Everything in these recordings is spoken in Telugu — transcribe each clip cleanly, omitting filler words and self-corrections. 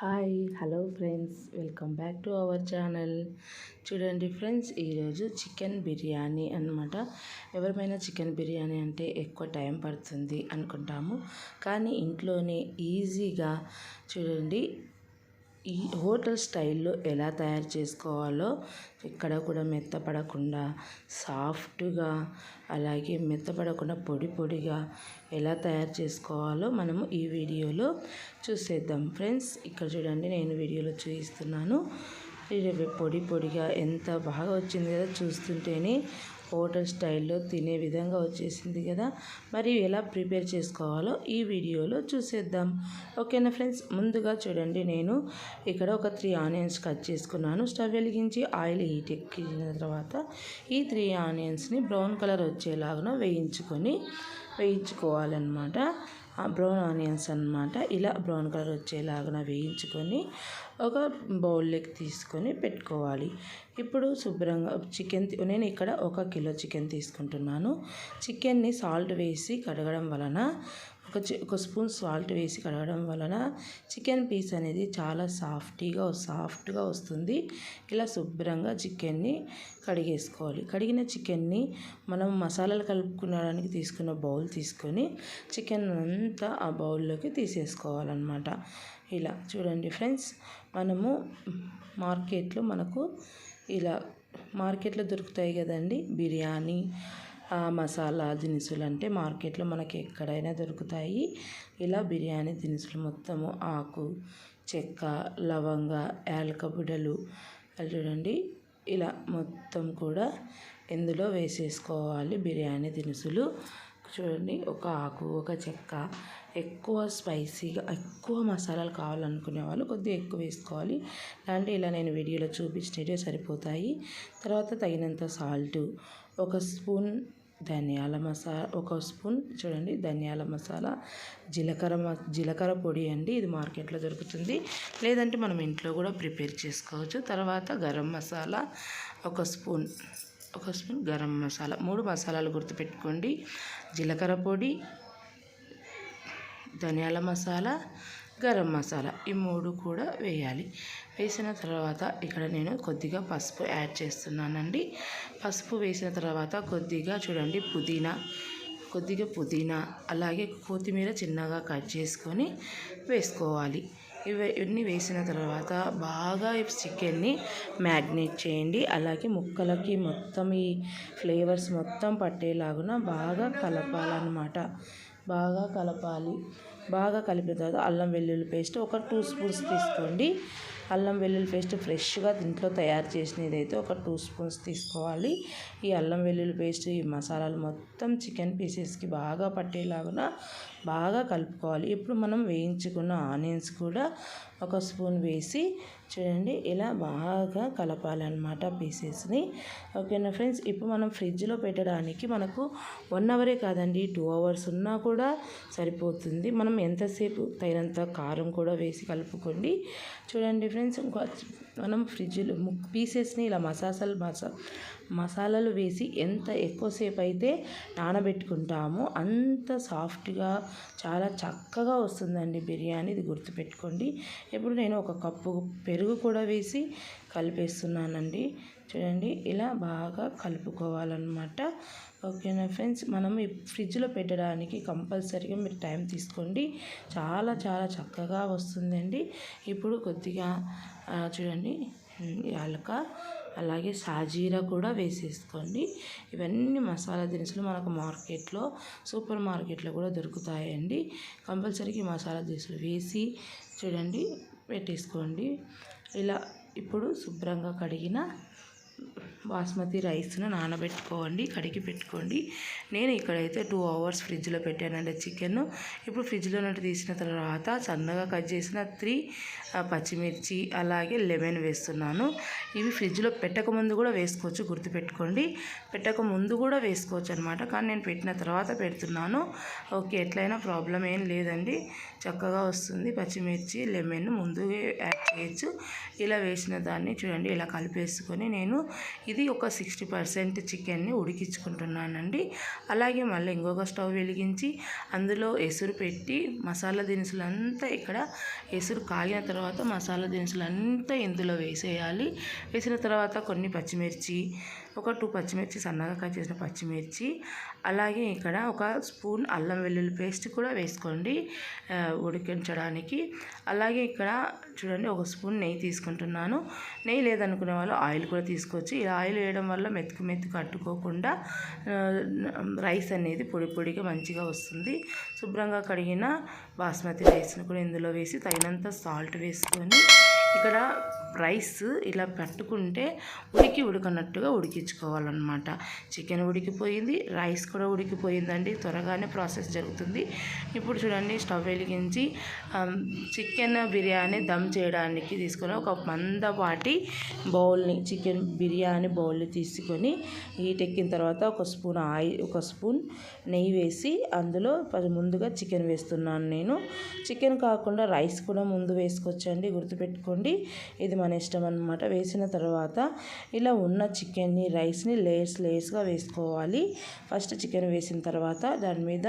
Hi hello friends, welcome back to our channel. చూడండి ఫ్రెండ్స్, ఈరోజు చికెన్ బిర్యానీ అన్నమాట. ఎవరిమైనా చికెన్ బిర్యానీ అంటే ఎక్కువ టైం పడుతుంది అనుకుంటాము, కానీ ఇంట్లోనే ఈజీగా చూడండి ఈ హోటల్ స్టైల్లో ఎలా తయారు చేసుకోవాలో, ఎక్కడ కూడా మెత్తపడకుండా సాఫ్ట్గా, అలాగే మెత్తపడకుండా పొడి పొడిగా ఎలా తయారు చేసుకోవాలో మనము ఈ వీడియోలో చూసేద్దాం ఫ్రెండ్స్. ఇక్కడ చూడండి, నేను వీడియోలో చూపిస్తున్నాను. ఇది పొడి పొడిగా ఎంత బాగా వచ్చింది కదా, చూస్తుంటేనే హోటల్ స్టైల్లో తినే విధంగా వచ్చేసింది కదా. మరి ఎలా ప్రిపేర్ చేసుకోవాలో ఈ వీడియోలో చూసేద్దాం. ఓకేనా ఫ్రెండ్స్, ముందుగా చూడండి, నేను ఇక్కడ ఒక 3 ఆనియన్స్ కట్ చేసుకున్నాను. స్టవ్ వెలిగించి ఆయిల్ హీట్ ఎక్కిన తర్వాత ఈ 3 ఆనియన్స్ని బ్రౌన్ కలర్ వచ్చేలాగా వేయించుకోవాలన్నమాట. బ్రౌన్ ఆనియన్స్ అన్నమాట. ఇలా బ్రౌన్ కలర్ వచ్చేలాగా వేయించుకొని ఒక బౌల్లోకి తీసుకొని పెట్టుకోవాలి. ఇప్పుడు శుభ్రంగా నేను ఇక్కడ 1 కిలో చికెన్ తీసుకుంటున్నాను. చికెన్ని సాల్ట్ వేసి కడగడం వలన ఒక స్పూన్ సాల్ట్ వేసి కడగడం వలన చికెన్ పీస్ అనేది చాలా సాఫ్ట్గా వస్తుంది. ఇలా శుభ్రంగా చికెన్ని కడిగేసుకోవాలి. కడిగిన చికెన్ని మనం మసాలాలు కలుపుకోవడానికి తీసుకున్న బౌల్ తీసుకొని చికెన్ అంతా ఆ బౌల్లోకి తీసేసుకోవాలన్నమాట. ఇలా చూడండి ఫ్రెండ్స్, మనము మార్కెట్లో దొరుకుతాయి కదండి బిర్యానీ మసాలా దినుసులు. అంటే మార్కెట్లో మనకి ఎక్కడైనా దొరుకుతాయి. ఇలా బిర్యానీ దినుసులు మొత్తము ఆకు, చెక్క, లవంగ, యాలక బుడ్డలు చూడండి, ఇలా మొత్తం కూడా ఇందులో వేసేసుకోవాలి. బిర్యానీ దినుసులు చూడండి, ఒక ఆకు, ఒక చెక్క. ఎక్కువ స్పైసీగా ఎక్కువ మసాలాలు కావాలనుకునే వాళ్ళు కొద్దిగా ఎక్కువ వేసుకోవాలి. అంటే ఇలా నేను వీడియోలో చూపించినవి సరిపోతాయి. తర్వాత తగినంత సాల్టు, 1 స్పూన్ ధనియాల మసాలా, 1 స్పూన్ చూడండి ధనియాల మసాలా, జీలకర్ర పొడి అండి. ఇది మార్కెట్లో దొరుకుతుంది, లేదంటే మనం ఇంట్లో కూడా ప్రిపేర్ చేసుకోవచ్చు. తర్వాత గరం మసాలా 1 స్పూన్ గరం మసాలా. 3 మసాలాలు గుర్తుపెట్టుకోండి: జీలకర్ర పొడి, ధనియాల మసాలా, గరం మసాలా. ఈ 3 కూడా వేయాలి. వేసిన తర్వాత ఇక్కడ నేను కొద్దిగా పసుపు యాడ్ చేస్తున్నానండి. పసుపు వేసిన తర్వాత కొద్దిగా చూడండి పుదీనా, అలాగే కొత్తిమీర చిన్నగా కట్ చేసుకొని వేసుకోవాలి. ఇవన్నీ వేసిన తర్వాత బాగా చికెన్ని మ్యాగ్నేట్ చేయండి. అలాగే ముక్కలకి మొత్తం ఈ ఫ్లేవర్స్ మొత్తం పట్టేలాగా బాగా కలపాలన్నమాట. బాగా కలిపిన తర్వాత అల్లం వెల్లుల్లి పేస్ట్ ఒక 2 స్పూన్స్ తీసుకోండి. అల్లం వెల్లుల్లి పేస్ట్ ఫ్రెష్గా ఇంట్లో తయారు చేసినది అయితే ఒక 2 స్పూన్స్ తీసుకోవాలి. ఈ అల్లం వెల్లుల్లి పేస్ట్, ఈ మసాలాలు మొత్తం చికెన్ పీసెస్కి బాగా పట్టేలాగా బాగా కలుపుకోవాలి. ఇప్పుడు మనం వేయించుకున్న ఆనియన్స్ కూడా 1 స్పూన్ వేసి చూడండి, ఇలా బాగా కలపాలన్నమాట పీసెస్ని. ఓకేనా ఫ్రెండ్స్, ఇప్పుడు మనం ఫ్రిడ్జ్లో పెట్టడానికి మనకు 1 అవరే కాదండి, 2 అవర్స్ ఉన్నా కూడా సరిపోతుంది. మనం ఎంతసేపు తగినంత కారం కూడా వేసి కలుపుకోండి. చూడండి ఫ్రెండ్స్, మనం ఫ్రిడ్జ్లో పీసెస్ని ఇలా మసాలాలు వేసి ఎంత ఎక్కువసేపు అయితే నానబెట్టుకుంటామో అంత సాఫ్ట్గా చాలా చక్కగా వస్తుందండి బిర్యానీ. ఇది గుర్తుపెట్టుకోండి. ఇప్పుడు నేను 1 కప్పు పెరుగు కూడా వేసి కలిపేస్తున్నానండి. చూడండి, ఇలా బాగా కలుపుకోవాలన్నమాట. ఓకేనా ఫ్రెండ్స్, మనం ఈ ఫ్రిడ్జ్లో పెట్టడానికి కంపల్సరీగా మీరు టైం తీసుకోండి. చాలా చక్కగా వస్తుందండి. ఇప్పుడు కొద్దిగా చూడండి యాలక, అలాగే సాజీరా కూడా వేసేసుకోండి. ఇవన్నీ మసాలా దినుసులు మనకు సూపర్ మార్కెట్లో కూడా దొరుకుతాయండి. కంపల్సరీగా మసాలా దినుసులు వేసి చూడండి పెట్టేసుకోండి. ఇలా ఇప్పుడు శుభ్రంగా కడిగిన బాస్మతి రైస్ను కడిగి పెట్టుకోండి. నేను ఇక్కడైతే 2 అవర్స్ ఫ్రిడ్జ్లో పెట్టానండి చికెన్. ఇప్పుడు ఫ్రిడ్జ్లో నుండి తీసిన తర్వాత సన్నగా కట్ చేసిన 3 పచ్చిమిర్చి, అలాగే లెమన్ వేస్తున్నాను. ఇవి ఫ్రిడ్జ్లో పెట్టకముందు కూడా వేసుకోవచ్చు, గుర్తుపెట్టుకోండి. పెట్టకముందు కూడా వేసుకోవచ్చు అనమాట, కానీ నేను పెట్టిన తర్వాత పెడుతున్నాను. ఓకే, ఎట్లయినా ప్రాబ్లం ఏం లేదండి, చక్కగా వస్తుంది. పచ్చిమిర్చి, లెమన్ ముందుగా యాడ్ చేయొచ్చు. ఇలా వేసిన దాన్ని చూడండి ఇలా కలిపేసుకొని నేను ఇది ఒక 60% చికెన్ని ఉడికించుకుంటున్నానండి. అలాగే మళ్ళీ ఇంకొక స్టవ్ వెలిగించి అందులో ఎసురు పెట్టి మసాలా దినుసులంతా ఇక్కడ ఎసురు కాగిన తర్వాత మసాలా దినుసులంతా ఇందులో వేసేయాలి. వేసిన తర్వాత కొన్ని పచ్చిమిర్చి, ఒక 2 పచ్చిమిర్చి సన్నగా కట్ చేసిన పచ్చిమిర్చి, అలాగే ఇక్కడ ఒక స్పూన్ అల్లం వెల్లుల్లి పేస్ట్ కూడా వేసుకోండి ఉడికించడానికి. అలాగే ఇక్కడ చూడండి ఒక స్పూన్ నెయ్యి తీసుకుంటున్నాను. నెయ్యి లేదనుకునే వాళ్ళు ఆయిల్ కూడా తీసుకోవచ్చు. ఇలా ఆయిల్ వేయడం వల్ల మెతుకు అట్టుకోకుండా రైస్ అనేది పొడి పొడిగా మంచిగా వస్తుంది. శుభ్రంగా కడిగిన బాస్మతి రైస్ని కూడా ఇందులో వేసి తగినంత సాల్ట్ వేసుకొని ఇక్కడ రైస్ ఇలా పట్టుకుంటే ఉడకనట్టుగా ఉడికించుకోవాలన్నమాట. చికెన్ ఉడికిపోయింది, రైస్ కూడా ఉడికిపోయిందండి. త్వరగానే ప్రాసెస్ జరుగుతుంది. ఇప్పుడు చూడండి స్టవ్ వెలిగించి చికెన్ బిర్యానీ దమ్ చేయడానికి తీసుకొని ఒక మందపాటి బౌల్ని చికెన్ బిర్యానీ బౌల్ని తీసుకొని హీట్ ఎక్కిన తర్వాత ఒక స్పూన్ నెయ్యి వేసి అందులో ముందుగా చికెన్ వేస్తున్నాను నేను. చికెన్ కాకుండా రైస్ కూడా ముందు వేసుకోవచ్చండి, గుర్తుపెట్టుకోండి. ఇది మన ఇష్టం అన్నమాట. వేసిన తర్వాత ఇలా ఉన్న చికెన్ని రైస్ని లేయర్స్గా వేసుకోవాలి. ఫస్ట్ చికెన్ వేసిన తర్వాత దాని మీద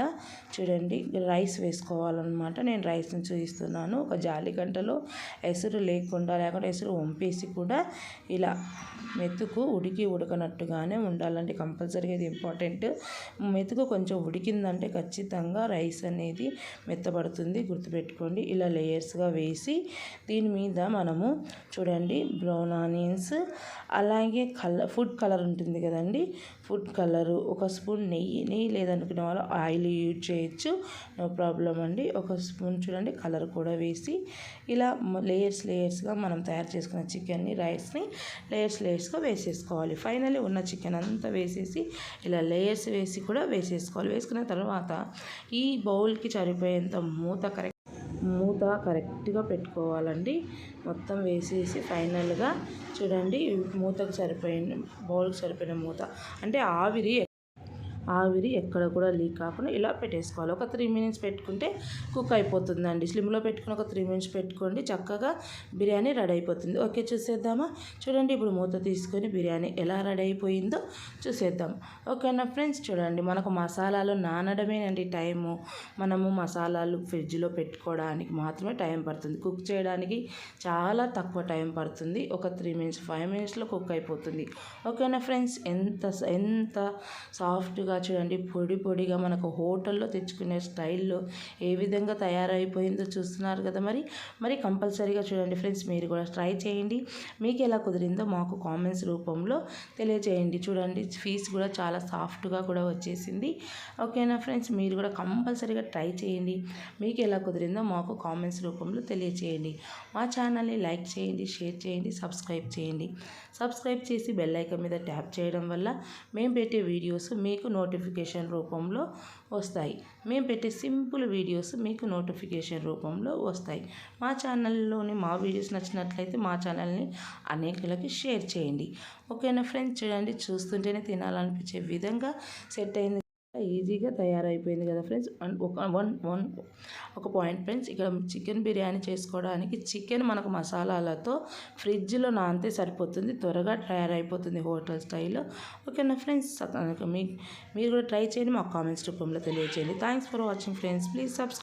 చూడండి రైస్ వేసుకోవాలన్నమాట. నేను రైస్ని చూపిస్తున్నాను. ఒక జాలి గంటలో ఎసురు లేకుండా ఎసురు వంపేసి కూడా ఇలా మెతుకు ఉడకనట్టుగానే ఉండాలండి. కంపల్సరీగా ఇది ఇంపార్టెంట్. మెతుకు కొంచెం ఉడికిందంటే ఖచ్చితంగా రైస్ అనేది మెత్తబడుతుంది, గుర్తుపెట్టుకోండి. ఇలా లేయర్స్గా వేసి దీని మీద మనము చూడండి బ్రౌన్ ఆనియన్స్, అలాగే ఫుడ్ కలర్ ఉంటుంది కదండి, ఫుడ్ కలరు, ఒక స్పూన్ నెయ్యి లేదనుకునే వాళ్ళు ఆయిల్ యూజ్ చేయొచ్చు, నో ప్రాబ్లం అండి. ఒక స్పూన్ చూడండి కలర్ కూడా వేసి ఇలా లేయర్స్గా మనం తయారు చేసుకున్న చికెన్ని రైస్ని లేయర్స్గా వేసేసుకోవాలి. ఫైనల్లీ ఉన్న చికెన్ అంతా వేసేసి ఇలా లేయర్స్ వేసి కూడా వేసేసుకోవాలి. వేసుకున్న తర్వాత ఈ బౌల్కి సరిపోయేంత మూత కరెక్ట్గా పెట్టుకోవాలండి. మొత్తం వేసేసి ఫైనల్గా చూడండి బౌల్కి సరిపోయిన మూత అంటే ఆవిరి ఎక్కడ కూడా లీక్ కాకుండా ఇలా పెట్టేసుకోవాలి. ఒక 3 మినిట్స్ పెట్టుకుంటే కుక్ అయిపోతుందండి. స్లిమ్లో పెట్టుకుని ఒక 3 మినిట్స్ పెట్టుకోండి, చక్కగా బిర్యానీ రెడీ అయిపోతుంది. ఓకే, చూసేద్దామా? చూడండి ఇప్పుడు మూత తీసుకొని బిర్యానీ ఎలా రెడీ అయిపోయిందో చూసేద్దాం. ఓకేనా ఫ్రెండ్స్? చూడండి మనకు మసాలాలు నానడమేనండి టైము. మనము మసాలాలు ఫ్రిడ్జ్లో పెట్టుకోవడానికి మాత్రమే టైం పడుతుంది. కుక్ చేయడానికి చాలా తక్కువ టైం పడుతుంది. ఒక 3 మినిట్స్ 5 మినిట్స్లో కుక్ అయిపోతుంది. ఓకేనా ఫ్రెండ్స్? ఎంత సాఫ్ట్గా చూడండి పొడిగా మనకు హోటల్లో తెచ్చుకునే స్టైల్లో ఏ విధంగా తయారైపోయిందో చూస్తున్నారు కదా. మరి కంపల్సరీగా చూడండి ఫ్రెండ్స్, మీరు కూడా ట్రై చేయండి. మీకు ఎలా కుదిరిందో మాకు కామెంట్స్ రూపంలో తెలియజేయండి. చూడండి పీస్ కూడా చాలా సాఫ్ట్గా కూడా వచ్చేసింది. ఓకేనా ఫ్రెండ్స్? మీరు కూడా కంపల్సరీగా ట్రై చేయండి. మీకు ఎలా కుదిరిందో మాకు కామెంట్స్ రూపంలో తెలియజేయండి. మా ఛానల్ని లైక్ చేయండి, షేర్ చేయండి, సబ్స్క్రైబ్ చేయండి. సబ్స్క్రైబ్ చేసి బెల్ ఐకాన్ మీద ట్యాప్ చేయడం వల్ల మేము పెట్టే వీడియోస్ మీకు నోటిఫికేషన్ రూపంలో వస్తాయి. మేము పెట్టే సింపుల్ వీడియోస్ మీకు నోటిఫికేషన్ రూపంలో వస్తాయి. మా ఛానల్లోని మా వీడియోస్ నచ్చినట్లయితే మా ఛానల్ని అనేకులకి షేర్ చేయండి. ఓకేనా ఫ్రెండ్స్? చూడండి చూస్తుంటేనే తినాలనిపించే విధంగా సెట్ అయింది, ఈజీగా తయారైపోయింది కదా ఫ్రెండ్స్. అండ్ ఒక పాయింట్ ఫ్రెండ్స్, ఇక్కడ చికెన్ బిర్యానీ చేసుకోవడానికి చికెన్ మనకు మసాలాలతో ఫ్రిడ్జ్లో నానితే సరిపోతుంది, త్వరగా తయారైపోతుంది హోటల్ స్టైల్లో. ఓకేనా ఫ్రెండ్స్? మీరు కూడా ట్రై చేయండి, మాకు కామెంట్స్ రూపంలో తెలియజేయండి. Thanks for watching friends. Please subscribe.